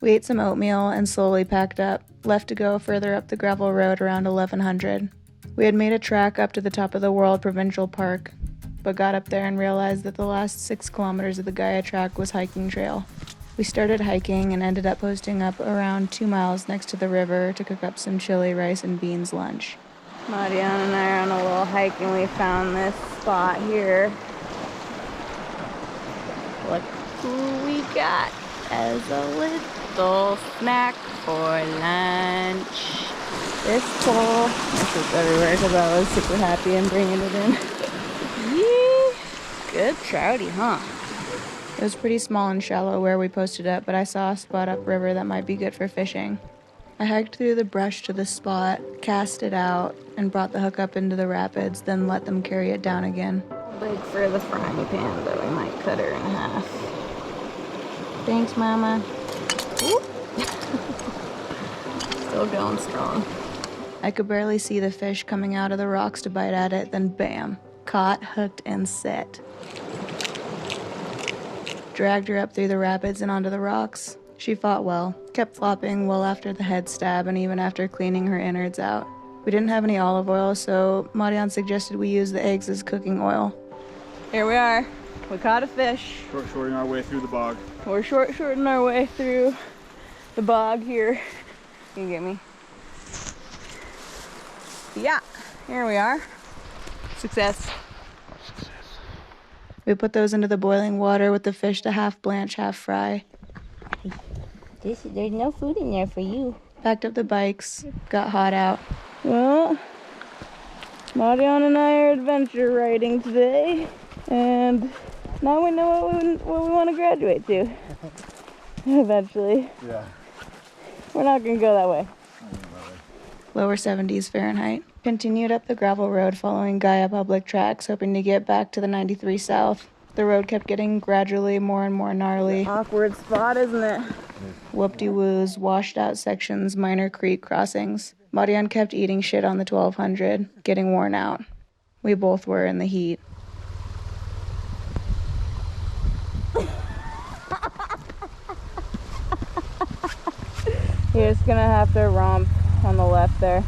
We ate some oatmeal and slowly packed up, left to go further up the gravel road around 1100. We had made a track up to the top of the World Provincial Park, but got up there and realized that the last 6 kilometers of the Gaia track was hiking trail. We started hiking and ended up posting up around 2 miles next to the river to cook up some chili, rice, and beans lunch. Mariana and I are on a little hike and we found this spot here. Look who we got as a little snack for lunch. This pole, this is everywhere because I was super happy and bringing it in. Yee! Good trouty, huh? It was pretty small and shallow where we posted up, but I saw a spot upriver that might be good for fishing. I hiked through the brush to the spot, cast it out, and brought the hook up into the rapids, then let them carry it down again. Big for the frying pan, but we might cut her in half. Thanks, Mama. Still going strong. I could barely see the fish coming out of the rocks to bite at it, then bam, caught, hooked, and set. Dragged her up through the rapids and onto the rocks. She fought well, kept flopping well after the head stab and even after cleaning her innards out. We didn't have any olive oil, so Marian suggested we use the eggs as cooking oil. Here we are. We caught a fish. Shorting our way through the bog. We're shorting our way through the bog here. Can you get me? Yeah, here we are. Success. We put those into the boiling water with the fish to half blanch, half fry. There's no food in there for you. Packed up the bikes, got hot out. Well, Marian and I are adventure riding today, and now we know what we want to graduate to. Eventually. Yeah. We're not going to go that way. Lower 70s Fahrenheit. Continued up the gravel road following Gaia public tracks, hoping to get back to the 93 south. The road kept getting gradually more and more gnarly. Awkward spot, isn't it? Whoop-de-woos, washed out sections, minor creek crossings. Marian kept eating shit on the 1200, getting worn out. We both were in the heat. You're just gonna have to romp on the left there.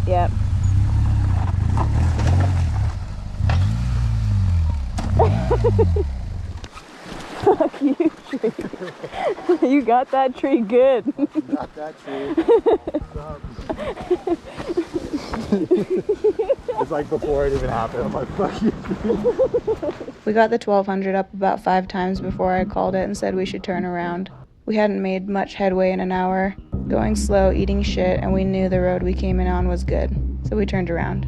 Yep. Fuck you, tree. You got that tree good. Got that tree. It's like before it even happened. I'm like, fuck you. We got the 1200 up about 5 times before I called it and said we should turn around. We hadn't made much headway in an hour, going slow, eating shit, and we knew the road we came in on was good, so we turned around.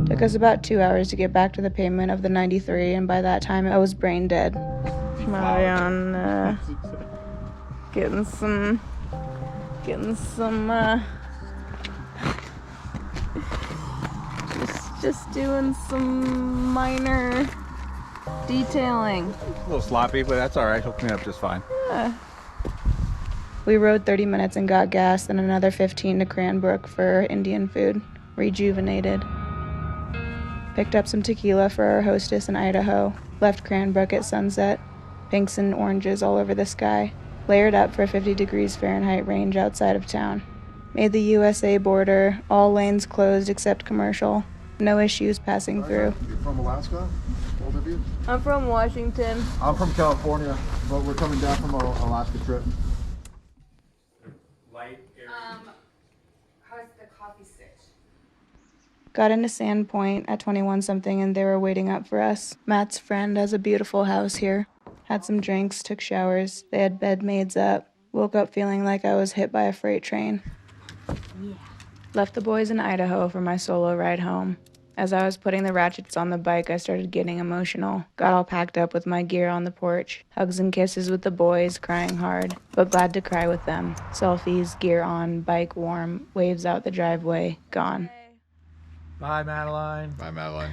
Took us about 2 hours to get back to the pavement of the 93, and by that time I was brain dead. Marian, getting some just doing some minor detailing. A little sloppy, but that's all right. He'll clean up just fine. Yeah. We rode 30 minutes and got gas, then another 15 to Cranbrook for Indian food. Rejuvenated. Picked up some tequila for our hostess in Idaho. Left Cranbrook at sunset. Pinks and oranges all over the sky. Layered up for 50 degrees Fahrenheit range outside of town. Made the USA border. All lanes closed except commercial. No issues passing through. You're from Alaska? Both of you? I'm from Washington. I'm from California, but we're coming down from an Alaska trip. How's the coffee stitch? Got into Sandpoint at 21-something and they were waiting up for us. Matt's friend has a beautiful house here. Had some drinks, took showers. They had bed maids up. Woke up feeling like I was hit by a freight train. Yeah. Left the boys in Idaho for my solo ride home. As I was putting the ratchets on the bike, I started getting emotional. Got all packed up with my gear on the porch. Hugs and kisses with the boys, crying hard, but glad to cry with them. Selfies, gear on, bike warm, waves out the driveway, gone. Bye, Madeline. Bye, Madeline.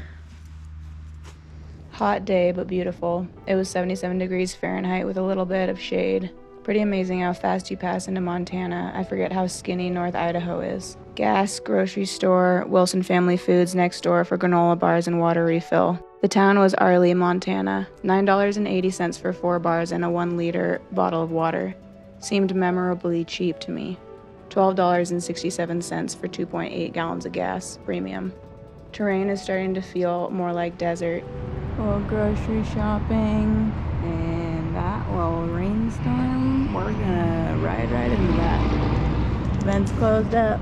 Hot day, but beautiful. It was 77 degrees Fahrenheit with a little bit of shade. Pretty amazing how fast you pass into Montana. I forget how skinny North Idaho is. Gas, grocery store, Wilson Family Foods next door for granola bars and water refill. The town was Arley, Montana. $9.80 for 4 bars and a 1-liter bottle of water. Seemed memorably cheap to me. $12.67 for 2.8 gallons of gas, premium. Terrain is starting to feel more like desert. Little grocery shopping, and that little rainstorm, we're gonna ride right into that. Event's closed up.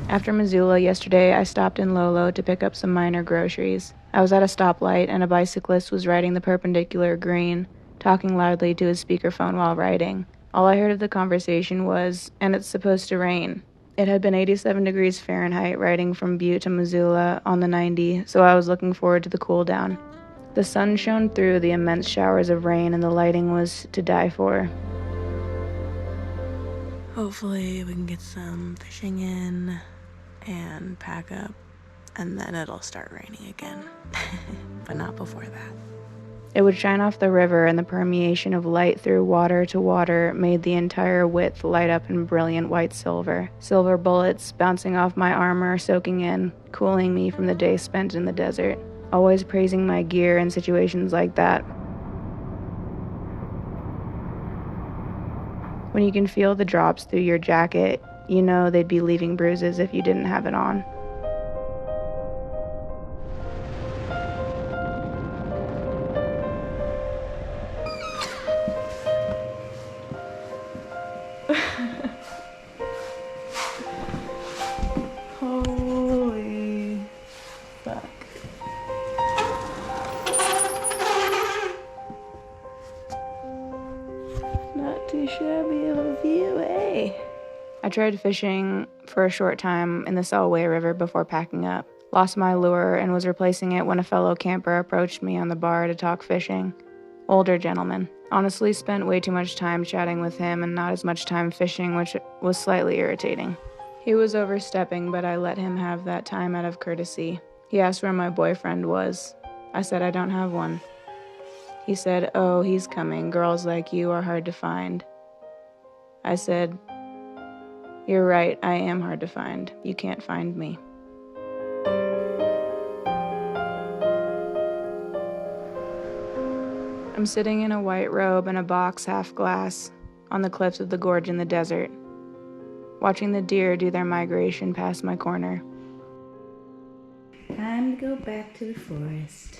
After Missoula yesterday, I stopped in Lolo to pick up some minor groceries. I was at a stoplight and a bicyclist was riding the perpendicular green, talking loudly to his speakerphone while riding. All I heard of the conversation was, "And it's supposed to rain." It had been 87 degrees Fahrenheit riding from Butte to Missoula on the 90, so I was looking forward to the cool down. The sun shone through the immense showers of rain and the lighting was to die for. Hopefully we can get some fishing in and pack up, and then it'll start raining again. But not before that. It would shine off the river, and the permeation of light through water to water made the entire width light up in brilliant white silver. Silver bullets bouncing off my armor, soaking in, cooling me from the day spent in the desert. Always praising my gear in situations like that. When you can feel the drops through your jacket, you know they'd be leaving bruises if you didn't have it on. Holy fuck. Not too shabby of a view, eh? I tried fishing for a short time in the Selway River before packing up. Lost my lure and was replacing it when a fellow camper approached me on the bar to talk fishing. Older gentleman. Honestly, spent way too much time chatting with him and not as much time fishing, which was slightly irritating. He was overstepping, but I let him have that time out of courtesy. He asked where my boyfriend was. I said I don't have one. He said, "Oh, he's coming. Girls like you are hard to find." I said, "You're right, I am hard to find. You can't find me." I'm sitting in a white robe and a box half glass on the cliffs of the gorge in the desert, watching the deer do their migration past my corner. Time to go back to the forest.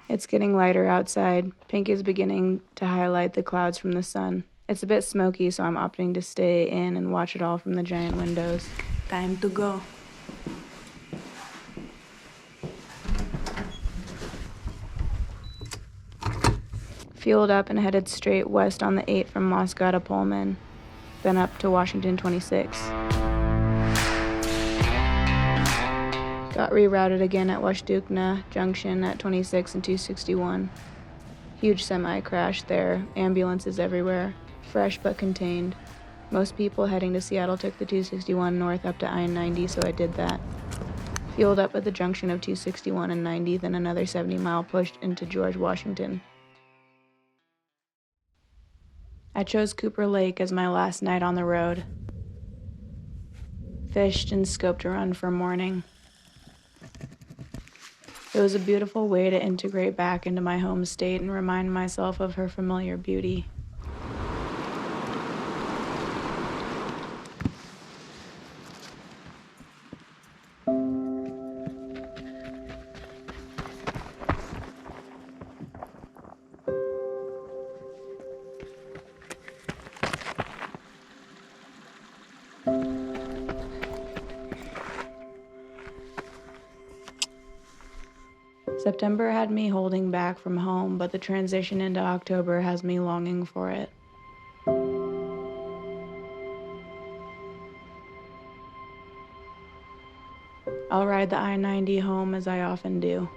It's getting lighter outside. Pink is beginning to highlight the clouds from the sun. It's a bit smoky, so I'm opting to stay in and watch it all from the giant windows. Time to go. Fueled up and headed straight west on the 8 from Moscow to Pullman, then up to Washington 26. Got rerouted again at Washdukna Junction at 26 and 261. Huge semi crash there, ambulances everywhere, fresh but contained. Most people heading to Seattle took the 261 north up to I-90, so I did that. Fueled up at the junction of 261 and 90, then another 70-mile push into George Washington. I chose Cooper Lake as my last night on the road. Fished and scoped around for morning. It was a beautiful way to integrate back into my home state and remind myself of her familiar beauty. September had me holding back from home, but the transition into October has me longing for it. I'll ride the I-90 home as I often do.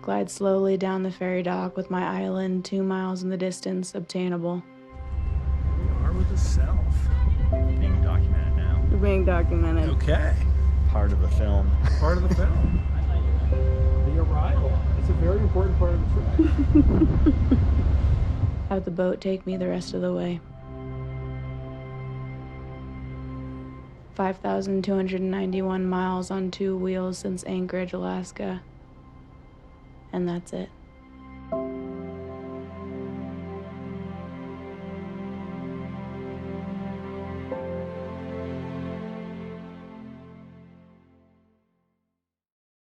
Glide slowly down the ferry dock with my island 2 miles in the distance obtainable. We are with the self. Being documented now. We're being documented. Okay. Part of the film. Part of the film. The arrival. It's a very important part of the trip. Have the boat take me the rest of the way. 5,291 miles on 2 wheels since Anchorage, Alaska. And that's it.